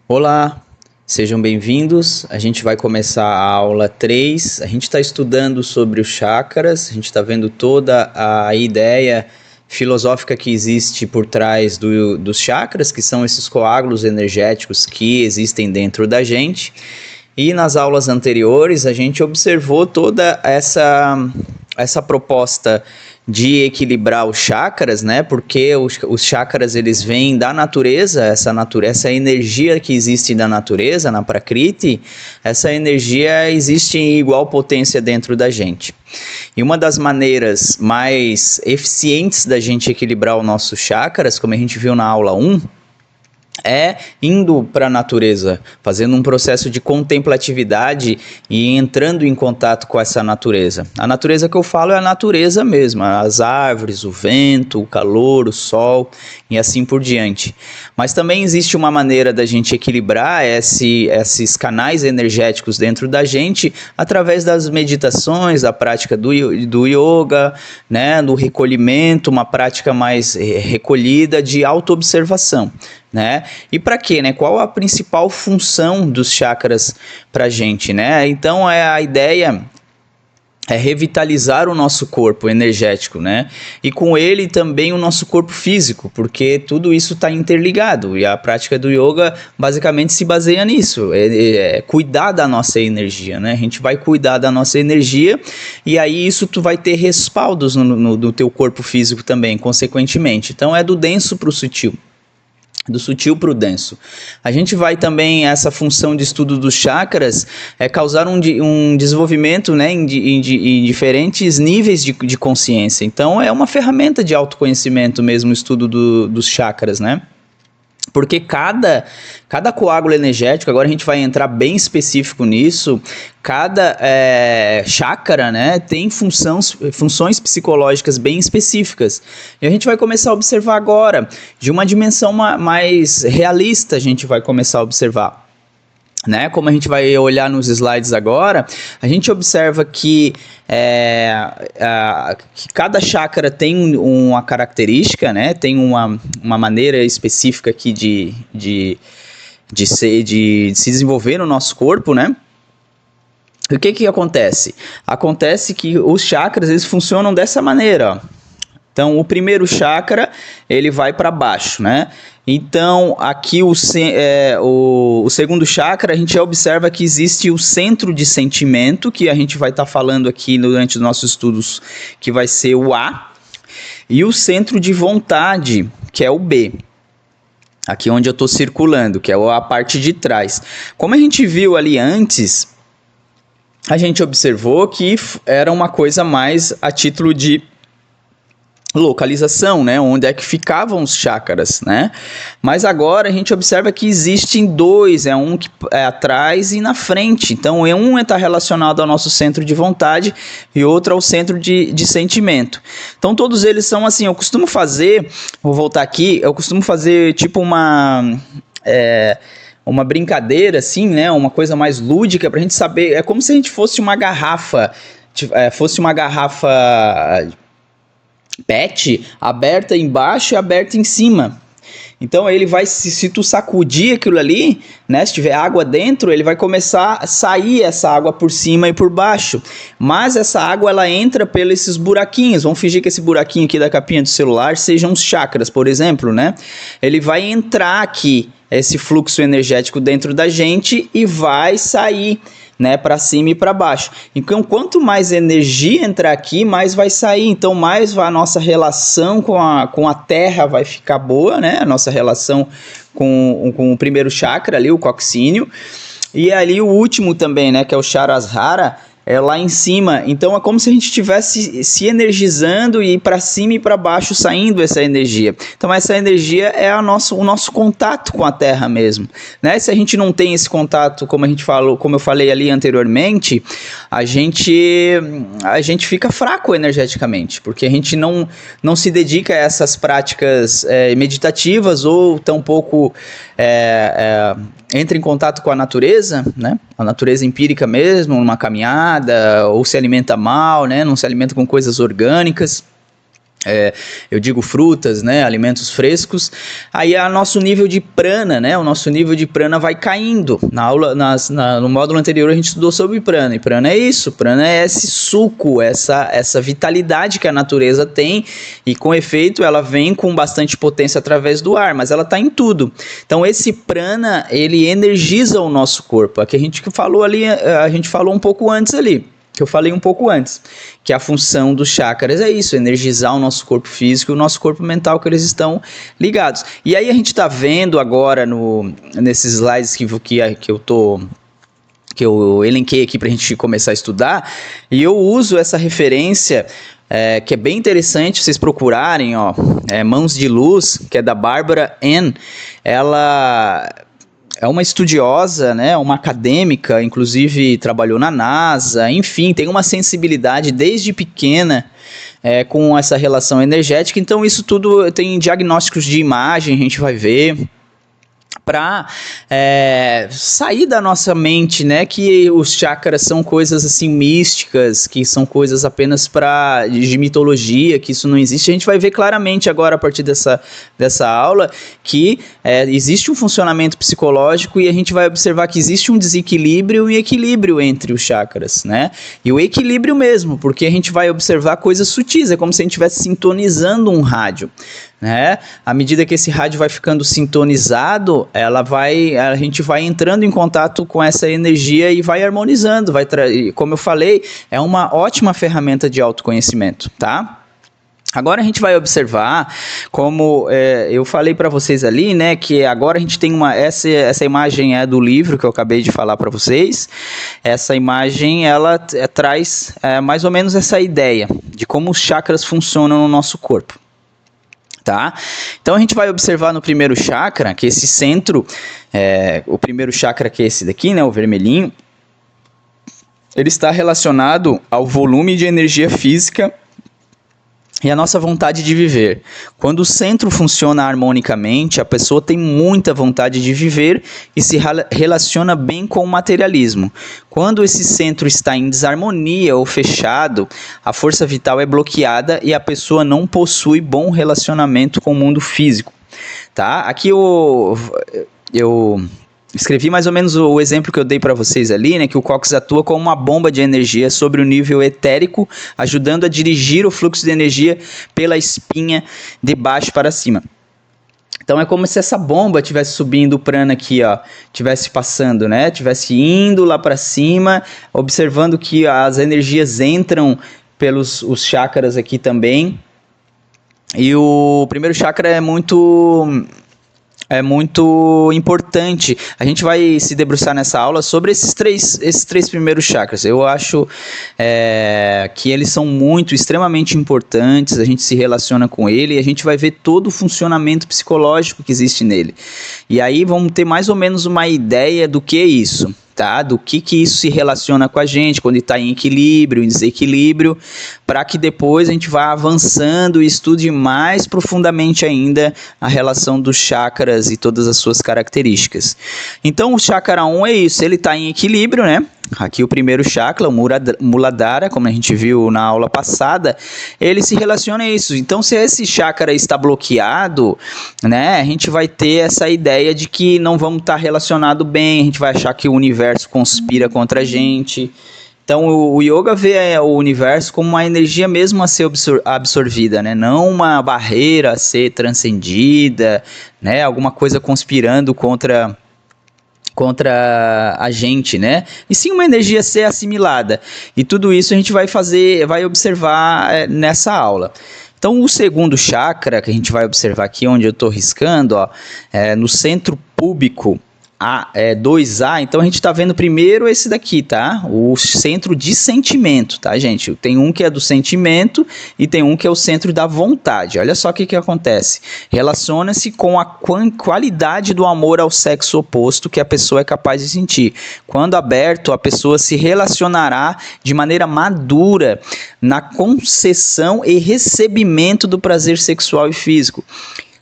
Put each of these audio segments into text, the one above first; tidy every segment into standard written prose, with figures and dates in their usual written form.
Olá, sejam bem-vindos. A gente vai começar a aula 3. A gente está estudando sobre os chakras, a gente está vendo toda a ideia filosófica que existe por trás dos chakras, que são esses coágulos energéticos que existem dentro da gente. E nas aulas anteriores a gente observou toda essa proposta de equilibrar os chakras, né? Porque os chakras eles vêm da natureza, essa energia que existe da natureza, na Prakriti, essa energia existe em igual potência dentro da gente. E uma das maneiras mais eficientes da gente equilibrar os nossos chakras, como a gente viu na aula 1, é indo para a natureza, fazendo um processo de contemplatividade e entrando em contato com essa natureza. A natureza que eu falo é a natureza mesmo, as árvores, o vento, o calor, o sol e assim por diante. Mas também existe uma maneira da gente equilibrar esses canais energéticos dentro da gente através das meditações, da prática do yoga, né, do recolhimento, uma prática mais recolhida de autoobservação. Né? E para quê, né? Qual a principal função dos chakras para a gente, né? Então a ideia é revitalizar o nosso corpo energético, né? E com ele também o nosso corpo físico, porque tudo isso está interligado e a prática do yoga basicamente se baseia nisso, é cuidar da nossa energia, né? A gente vai cuidar da nossa energia e aí isso tu vai ter respaldos no teu corpo físico também, consequentemente. Então é do denso para o sutil. Do sutil para o denso. A gente vai também, essa função de estudo dos chakras, causar um desenvolvimento, né, em diferentes níveis de consciência. Então é uma ferramenta de autoconhecimento mesmo o estudo dos chakras, né? Porque cada coágulo energético, agora a gente vai entrar bem específico nisso, cada chakra, né, tem funções psicológicas bem específicas. E a gente vai começar a observar agora, de uma dimensão mais realista, a gente vai começar a observar. Né? Como a gente vai olhar nos slides agora, a gente observa que cada chakra tem uma característica, né? Tem uma maneira específica aqui de se desenvolver no nosso corpo, né? E o que acontece? Acontece que os chakras eles funcionam dessa maneira, ó. Então, o primeiro chakra, ele vai para baixo, né? Então, aqui o segundo chakra, a gente observa que existe o centro de sentimento, que a gente vai estar falando aqui durante os nossos estudos, que vai ser o A, e o centro de vontade, que é o B. Aqui onde eu estou circulando, que é a parte de trás. Como a gente viu ali antes, a gente observou que era uma coisa mais a título de localização, né, onde é que ficavam os chakras, né? Mas agora a gente observa que existem dois, um que é atrás e na frente. Então, um está relacionado ao nosso centro de vontade e outro ao centro de sentimento. Então, todos eles são assim, eu costumo fazer, vou voltar aqui, eu costumo fazer tipo uma brincadeira assim, né, uma coisa mais lúdica pra gente saber, é como se a gente fosse uma garrafa, PET aberta embaixo e aberta em cima. Então ele vai, se tu sacudir aquilo ali, né, se tiver água dentro, ele vai começar a sair essa água por cima e por baixo. Mas essa água ela entra pelos esses buraquinhos. Vamos fingir que esse buraquinho aqui da capinha do celular sejam os chakras, por exemplo, né? Ele vai entrar aqui, esse fluxo energético dentro da gente e vai sair, né, para cima e para baixo. Então, quanto mais energia entrar aqui, mais vai sair. Então, mais a nossa relação com a Terra vai ficar boa, né? A nossa relação com o primeiro chakra ali, o coxíneo. E ali o último também, né, que é o Charasrara, é lá em cima. Então é como se a gente estivesse se energizando e para cima e para baixo saindo essa energia. Então essa energia é o nosso contato com a Terra mesmo, né? Se a gente não tem esse contato, como eu falei ali anteriormente, a gente fica fraco energeticamente, porque a gente não se dedica a essas práticas meditativas ou tampouco entra em contato com a natureza, né? A natureza empírica mesmo, numa caminhada, ou se alimenta mal, né? Não se alimenta com coisas orgânicas. eu digo frutas, né, alimentos frescos, aí nosso nível de prana, né, o nosso nível de prana vai caindo. Na aula, no módulo anterior a gente estudou sobre prana, e prana é isso, prana é esse suco, essa vitalidade que a natureza tem, e com efeito ela vem com bastante potência através do ar, mas ela está em tudo. Então esse prana, ele energiza o nosso corpo, que a gente falou ali, a gente falou um pouco antes ali, que eu falei um pouco antes, que a função dos chakras é isso, energizar o nosso corpo físico e o nosso corpo mental, que eles estão ligados. E aí a gente está vendo agora nesses slides que eu elenquei aqui para a gente começar a estudar, e eu uso essa referência que é bem interessante, vocês procurarem, Mãos de Luz, que é da Barbara Ann. Ela é uma estudiosa, né, uma acadêmica, inclusive trabalhou na NASA, enfim, tem uma sensibilidade desde pequena com essa relação energética. Então isso tudo tem diagnósticos de imagem, a gente vai ver, para sair da nossa mente, né, que os chakras são coisas assim místicas, que são coisas apenas de mitologia, que isso não existe. A gente vai ver claramente agora, a partir dessa aula, que existe um funcionamento psicológico, e a gente vai observar que existe um desequilíbrio e equilíbrio entre os chakras, né, e o equilíbrio mesmo, porque a gente vai observar coisas sutis, é como se a gente estivesse sintonizando um rádio, né? À medida que esse rádio vai ficando sintonizado, a gente vai entrando em contato com essa energia e vai harmonizando, como eu falei, é uma ótima ferramenta de autoconhecimento, tá? Agora a gente vai observar, como eu falei para vocês ali, né, que agora a gente tem essa imagem é do livro que eu acabei de falar para vocês. Essa imagem, ela traz mais ou menos essa ideia de como os chakras funcionam no nosso corpo. Tá? Então a gente vai observar no primeiro chakra, que esse centro, o primeiro chakra, que é esse daqui, né, o vermelhinho, ele está relacionado ao volume de energia física e a nossa vontade de viver. Quando o centro funciona harmonicamente, a pessoa tem muita vontade de viver e se relaciona bem com o materialismo. Quando esse centro está em desarmonia ou fechado, a força vital é bloqueada e a pessoa não possui bom relacionamento com o mundo físico. Tá? Aqui eu escrevi mais ou menos o exemplo que eu dei para vocês ali, né, que o cóccix atua como uma bomba de energia sobre o nível etérico, ajudando a dirigir o fluxo de energia pela espinha de baixo para cima. Então é como se essa bomba estivesse subindo o prana aqui, estivesse passando, né, estivesse indo lá para cima, observando que as energias entram pelos os chakras aqui também. E o primeiro chakra é muito importante. A gente vai se debruçar nessa aula sobre esses três primeiros chakras. Eu acho que eles são extremamente importantes. A gente se relaciona com ele e a gente vai ver todo o funcionamento psicológico que existe nele. E aí vamos ter mais ou menos uma ideia do que é isso. Tá? Do que isso se relaciona com a gente, quando está em equilíbrio, em desequilíbrio, para que depois a gente vá avançando e estude mais profundamente ainda a relação dos chakras e todas as suas características. Então o chakra 1 é isso, ele está em equilíbrio, né? Aqui o primeiro chakra, o Muladhara, como a gente viu na aula passada, ele se relaciona a isso. Então, se esse chakra está bloqueado, né, a gente vai ter essa ideia de que não vamos estar relacionado bem, a gente vai achar que o universo conspira contra a gente. Então, o yoga vê o universo como uma energia mesmo a ser absorvida, né? Não uma barreira a ser transcendida, né? Alguma coisa conspirando contra a gente, né? E sim uma energia a ser assimilada. E tudo isso a gente vai observar nessa aula. Então, o segundo chakra que a gente vai observar aqui, onde eu estou riscando, no centro púbico, 2A, então a gente está vendo primeiro esse daqui, tá? O centro de sentimento, tá, gente? Tem um que é do sentimento e tem um que é o centro da vontade. Olha só o que acontece. Relaciona-se com a qualidade do amor ao sexo oposto que a pessoa é capaz de sentir. Quando aberto, a pessoa se relacionará de maneira madura na concessão e recebimento do prazer sexual e físico.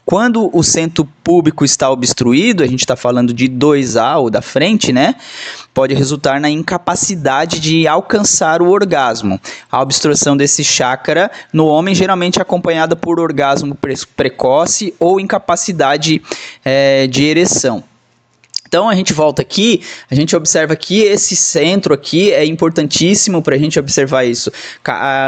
Quando o centro público está obstruído, a gente está falando de 2A, ou da frente, né? pode resultar na incapacidade de alcançar o orgasmo. A obstrução desse chakra no homem geralmente é acompanhada por orgasmo precoce ou incapacidade de ereção. Então a gente volta aqui, a gente observa que esse centro aqui é importantíssimo para a gente observar isso.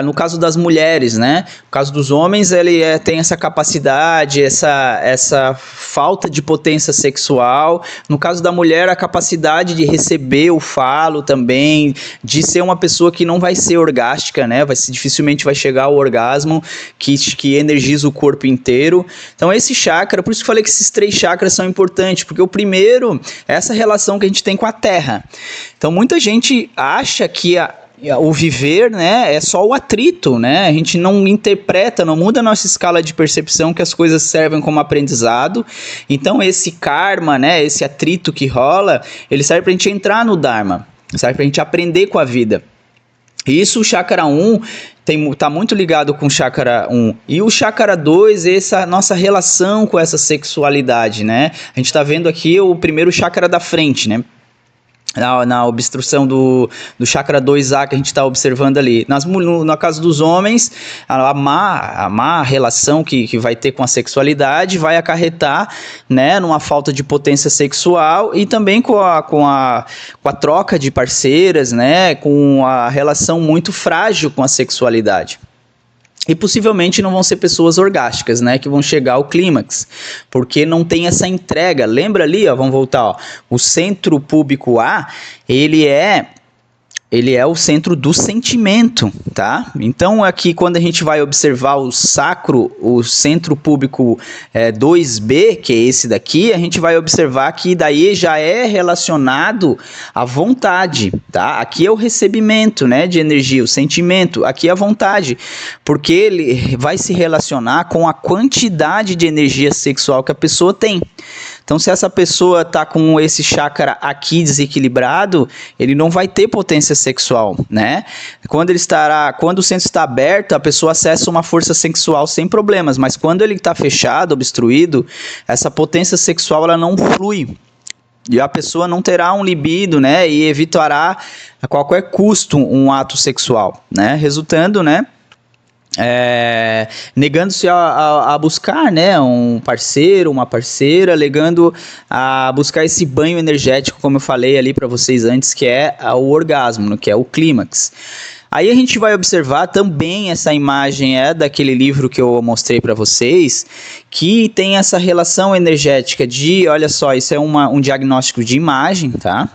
No caso das mulheres, né? No caso dos homens, ele tem essa capacidade, essa falta de potência sexual. No caso da mulher, a capacidade de receber o falo também, de ser uma pessoa que não vai ser orgástica, né? Dificilmente vai chegar ao orgasmo, que energiza o corpo inteiro. Então esse chakra, por isso que eu falei que esses 3 chakras são importantes, porque o primeiro essa relação que a gente tem com a Terra. Então muita gente acha que o viver, né, é só o atrito, né? A gente não interpreta, não muda a nossa escala de percepção que as coisas servem como aprendizado. Então esse karma, né, esse atrito que rola, ele serve para a gente entrar no Dharma, serve para a gente aprender com a vida. Isso o chakra 1 está muito ligado com o chakra 1. E o chakra 2, essa nossa relação com essa sexualidade, né? A gente está vendo aqui o primeiro chakra da frente, né? Na obstrução do chakra 2A que a gente está observando ali. No caso dos homens, a má relação que vai ter com a sexualidade vai acarretar, né, numa falta de potência sexual e também com a troca de parceiras, né, com a relação muito frágil com a sexualidade. E possivelmente não vão ser pessoas orgásticas, né, que vão chegar ao clímax, porque não tem essa entrega. Lembra ali, ó, vamos voltar, ó, o centro púbico A, ele é o centro do sentimento, tá? Então aqui quando a gente vai observar o sacro, o centro púbico 2B, que é esse daqui, a gente vai observar que daí já é relacionado à vontade, tá? Aqui é o recebimento, né, de energia, o sentimento, aqui é a vontade, porque ele vai se relacionar com a quantidade de energia sexual que a pessoa tem. Então, se essa pessoa está com esse chakra aqui desequilibrado, ele não vai ter potência sexual, né? Quando o centro está aberto, a pessoa acessa uma força sexual sem problemas, mas quando ele está fechado, obstruído, essa potência sexual ela não flui. E a pessoa não terá um libido, né? E evitará a qualquer custo um ato sexual, né? Resultando, né, negando-se a buscar, né, um parceiro, uma parceira, negando a buscar esse banho energético, como eu falei ali para vocês antes, que é o orgasmo, que é o clímax. Aí a gente vai observar também essa imagem daquele livro que eu mostrei para vocês, que tem essa relação energética de, olha só, isso é um diagnóstico de imagem, tá?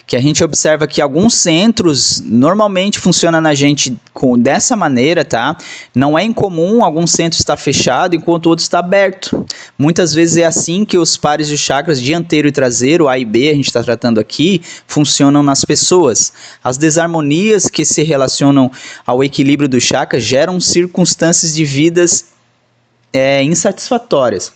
Que a gente observa que alguns centros normalmente funcionam na gente dessa maneira, tá? Não é incomum algum centro estar fechado enquanto o outro está aberto. Muitas vezes é assim que os pares de chakras dianteiro e traseiro, A e B, a gente está tratando aqui, funcionam nas pessoas. As desarmonias que se relacionam ao equilíbrio do chakra geram circunstâncias de vidas insatisfatórias.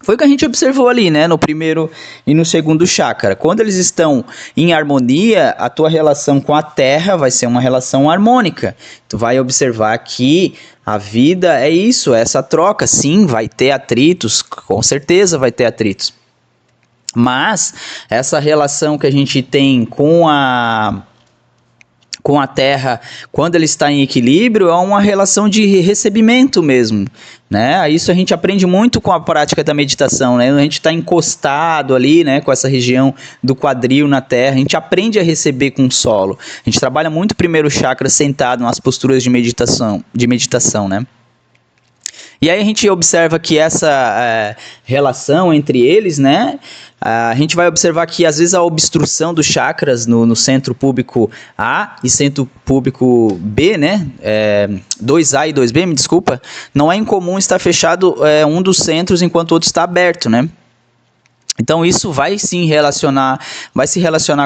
Foi o que a gente observou ali, né, no primeiro e no segundo chakra. Quando eles estão em harmonia, a tua relação com a Terra vai ser uma relação harmônica. Tu vai observar que a vida é isso, é essa troca. Sim, vai ter atritos, com certeza vai ter atritos. Mas essa relação que a gente tem com a Terra, quando ele está em equilíbrio, é uma relação de recebimento mesmo, né? Isso a gente aprende muito com a prática da meditação, né? A gente está encostado ali, né, com essa região do quadril na Terra, a gente aprende a receber com o solo. A gente trabalha muito o primeiro chakra sentado nas posturas de meditação, né? E aí a gente observa que essa relação entre eles, né, a gente vai observar que às vezes a obstrução dos chakras no centro púbico A e centro púbico B, né, 2A e 2B, me desculpa, não é incomum estar fechado um dos centros enquanto o outro está aberto, né? Então isso vai se relacionar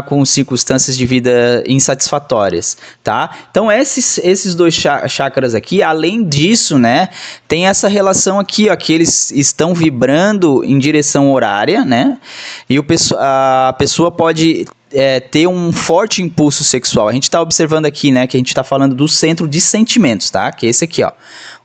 com circunstâncias de vida insatisfatórias, tá? Então esses dois chakras aqui, além disso, né, tem essa relação aqui, ó, que eles estão vibrando em direção horária, né? E a pessoa pode ter um forte impulso sexual. A gente está observando aqui, né, que a gente está falando do centro de sentimentos, tá? Que é esse aqui, ó.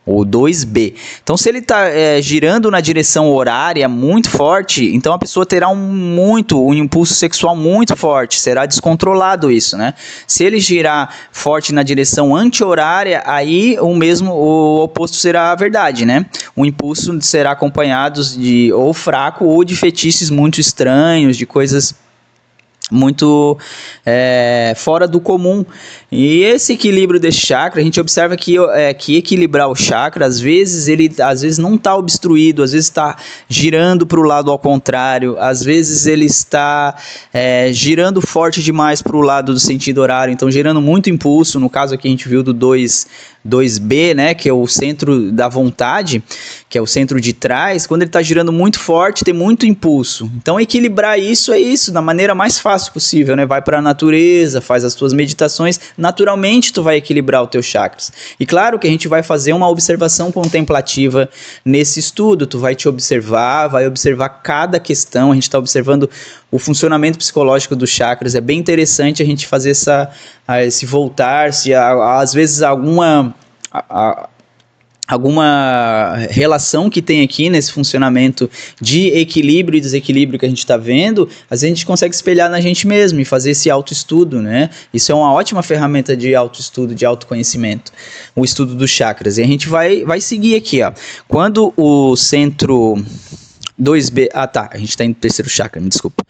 o 2B. Então, se ele está girando na direção horária muito forte, então a pessoa terá um impulso sexual muito forte, será descontrolado isso, né? Se ele girar forte na direção anti-horária, aí o oposto será a verdade, né? O impulso será acompanhado de ou fraco ou de fetiches muito estranhos, de coisas muito fora do comum. E esse equilíbrio desse chakra, a gente observa que equilibrar o chakra, às vezes não está obstruído, às vezes está girando para o lado ao contrário, às vezes ele está girando forte demais para o lado do sentido horário, então gerando muito impulso. No caso aqui a gente viu do 2B, né, que é o centro da vontade, que é o centro de trás. Quando ele está girando muito forte, tem muito impulso. Então equilibrar isso é isso, da maneira mais fácil possível, né? Vai para a natureza, faz as tuas meditações, naturalmente tu vai equilibrar os teus chakras. E claro que a gente vai fazer uma observação contemplativa nesse estudo, tu vai te observar, vai observar cada questão, a gente está observando o funcionamento psicológico dos chakras. É bem interessante a gente fazer esse voltar, se às vezes alguma relação que tem aqui nesse funcionamento de equilíbrio e desequilíbrio que a gente está vendo, às vezes a gente consegue espelhar na gente mesmo e fazer esse autoestudo, né? Isso é uma ótima ferramenta de autoestudo, de autoconhecimento, o estudo dos chakras. E a gente vai seguir aqui, ó. Quando o centro 2B, a gente está em terceiro chakra, me desculpa.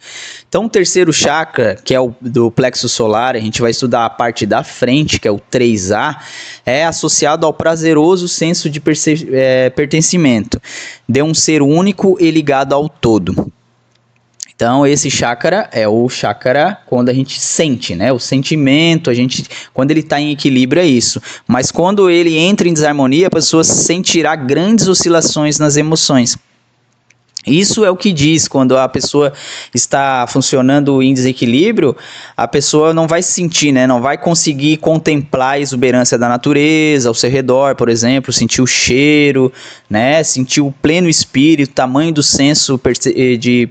Então, o terceiro chakra, que é o do plexo solar, a gente vai estudar a parte da frente, que é o 3A, é associado ao prazeroso senso de pertencimento, de um ser único e ligado ao todo. Então, esse chakra é o chakra quando a gente sente, né? O sentimento, quando ele está em equilíbrio é isso. Mas quando ele entra em desarmonia, a pessoa sentirá grandes oscilações nas emoções. Isso é o que diz, quando a pessoa está funcionando em desequilíbrio, a pessoa não vai se sentir, né? Não vai conseguir contemplar a exuberância da natureza ao seu redor, por exemplo, sentir o cheiro, né? Sentir o pleno espírito, o tamanho do senso de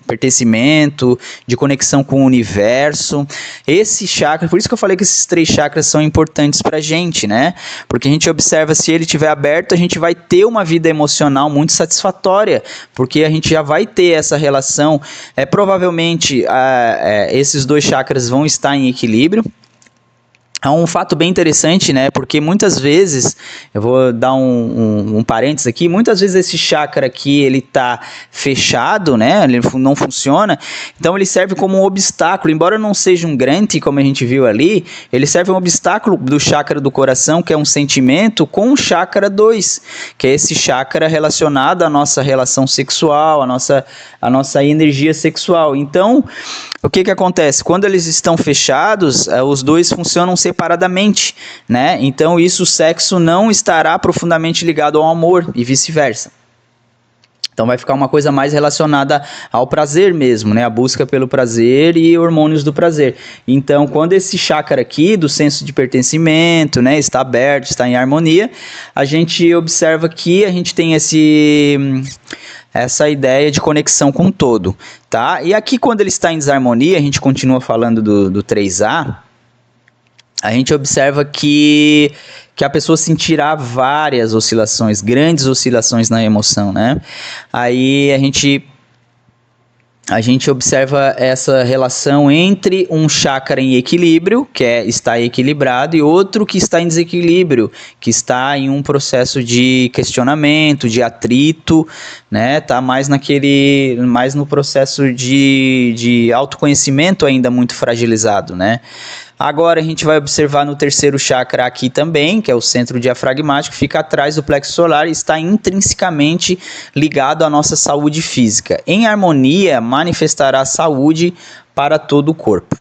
pertencimento, de conexão com o universo. Esse chakra, por isso que eu falei que esses 3 chakras são importantes para a gente, né? Porque a gente observa, se ele estiver aberto, a gente vai ter uma vida emocional muito satisfatória, porque a gente já vai ter essa relação, provavelmente esses 2 chakras vão estar em equilíbrio. É um fato bem interessante, né? Porque muitas vezes, eu vou dar um parênteses aqui, muitas vezes esse chakra aqui, ele tá fechado, né? Ele não funciona, então ele serve como um obstáculo, embora não seja um grande, como a gente viu ali, ele serve um obstáculo do chakra do coração, que é um sentimento, com o chakra 2, que é esse chakra relacionado à nossa relação sexual, à nossa energia sexual. Então, o que acontece? Quando eles estão fechados, os 2 funcionam separadamente, né? Então, o sexo não estará profundamente ligado ao amor e vice-versa. Então, vai ficar uma coisa mais relacionada ao prazer mesmo, né? A busca pelo prazer e hormônios do prazer. Então, quando esse chakra aqui, do senso de pertencimento, né, está aberto, está em harmonia, a gente observa que a gente tem essa ideia de conexão com o todo, tá? E aqui, quando ele está em desarmonia, a gente continua falando do 3A, a gente observa que a pessoa sentirá várias oscilações, grandes oscilações na emoção, né? Aí a gente observa essa relação entre um chakra em equilíbrio, que está equilibrado, e outro que está em desequilíbrio, que está em um processo de questionamento, de atrito, né? Tá mais no processo de autoconhecimento ainda muito fragilizado, né? Agora a gente vai observar no terceiro chakra aqui também, que é o centro diafragmático, fica atrás do plexo solar e está intrinsecamente ligado à nossa saúde física. Em harmonia, manifestará saúde para todo o corpo.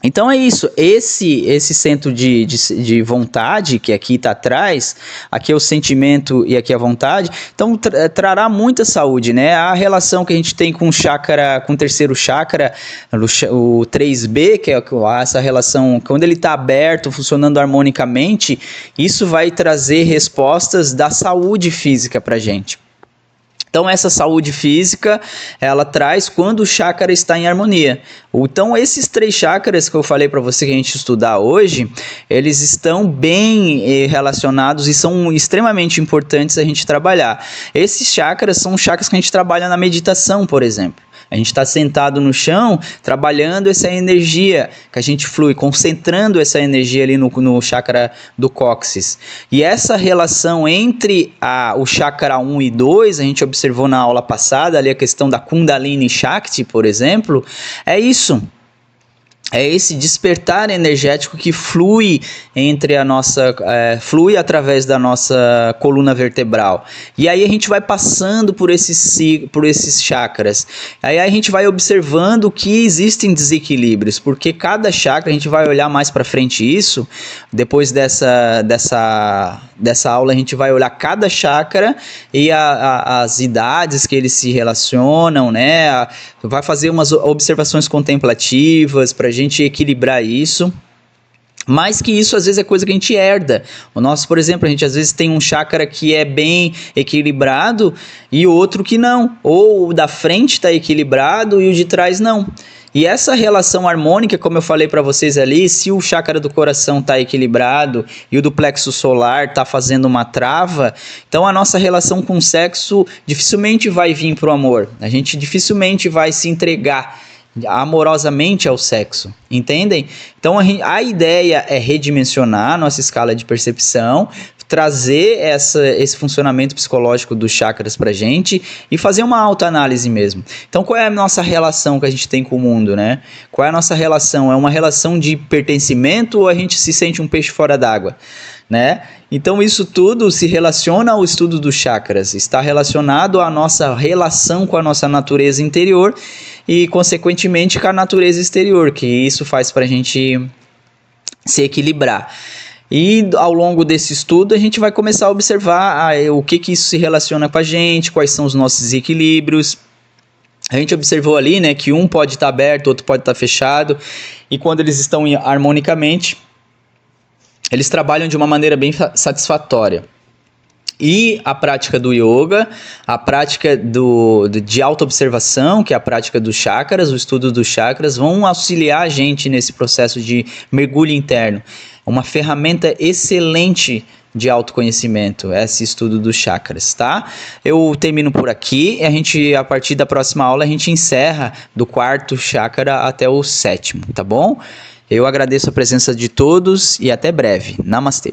Então é isso, esse centro de vontade, que aqui está atrás, aqui é o sentimento e aqui é a vontade, então trará muita saúde, né? A relação que a gente tem com o terceiro chakra, o 3B, que é essa relação, quando ele está aberto, funcionando harmonicamente, isso vai trazer respostas da saúde física para a gente. Então essa saúde física, ela traz quando o chácara está em harmonia. Então esses 3 chakras que eu falei para você que a gente estudar hoje, eles estão bem relacionados e são extremamente importantes a gente trabalhar. Esses chakras são chakras que a gente trabalha na meditação, por exemplo. A gente está sentado no chão, trabalhando essa energia que a gente flui, concentrando essa energia ali no chakra do cóccix. E essa relação entre o chakra 1 e 2, a gente observou na aula passada, ali a questão da Kundalini Shakti, por exemplo, é isso. É esse despertar energético que flui flui através da nossa coluna vertebral. E aí a gente vai passando por esses chakras. Aí a gente vai observando que existem desequilíbrios, porque cada chakra, a gente vai olhar mais para frente isso, depois dessa aula a gente vai olhar cada chakra e as idades que eles se relacionam, né? Vai fazer umas observações contemplativas para a gente equilibrar isso. Mais que isso, às vezes é coisa que a gente herda. O nosso, por exemplo, a gente às vezes tem um chakra que é bem equilibrado e outro que não. Ou o da frente está equilibrado e o de trás não. E essa relação harmônica, como eu falei para vocês ali, se o chakra do coração está equilibrado e o do plexo solar está fazendo uma trava, então a nossa relação com o sexo dificilmente vai vir para o amor. A gente dificilmente vai se entregar amorosamente ao sexo, entendem? Então a ideia é redimensionar a nossa escala de percepção, trazer esse funcionamento psicológico dos chakras pra gente e fazer uma autoanálise mesmo. Então qual é a nossa relação que a gente tem com o mundo, né? Qual é a nossa relação? É uma relação de pertencimento ou a gente se sente um peixe fora d'água, né? Então isso tudo se relaciona ao estudo dos chakras, está relacionado à nossa relação com a nossa natureza interior e consequentemente com a natureza exterior, que isso faz para a gente se equilibrar. E ao longo desse estudo a gente vai começar a observar o que isso se relaciona com a gente, quais são os nossos desequilíbrios. A gente observou ali, né, que um pode estar aberto, outro pode estar fechado, e quando eles estão harmonicamente, eles trabalham de uma maneira bem satisfatória. E a prática do yoga, a prática de autoobservação, que é a prática dos chakras, o estudo dos chakras, vão auxiliar a gente nesse processo de mergulho interno. Uma ferramenta excelente de autoconhecimento, esse estudo dos chakras, tá? Eu termino por aqui e a partir da próxima aula, a gente encerra do 4º chakra até o 7º, tá bom? Eu agradeço a presença de todos e até breve. Namastê.